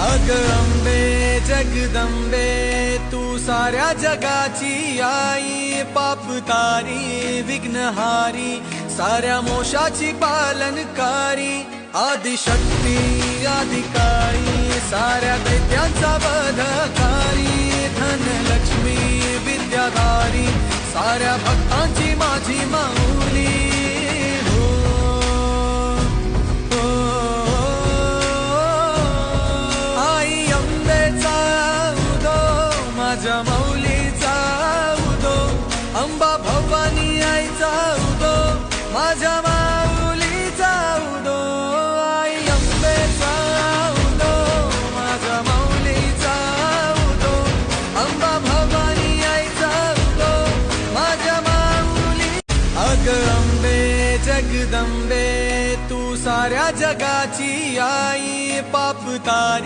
अग अंबे जगदंबे तू साऱ्या जगाची आई, पाप तारी विघ्नहारी साऱ्या मोशाची पालनकारी, आदिशक्ती आदिकाळी साऱ्या दैत्यांचा वधकारी, धनलक्ष्मी विद्याधारी साऱ्या भक्तांची माझी माऊली। माझ्या माऊलीचा उदो, अंबा भवानी आईचा उदो, माझ्या माऊलीचा उदो, आई अंबेचा उदो, माझ्या माऊलीचा उदो, अंबा भवानी आईचा उदो, माझ्या माऊली। अग अंबे जगदंबे तू साऱ्या जगाची आई, पाप तारी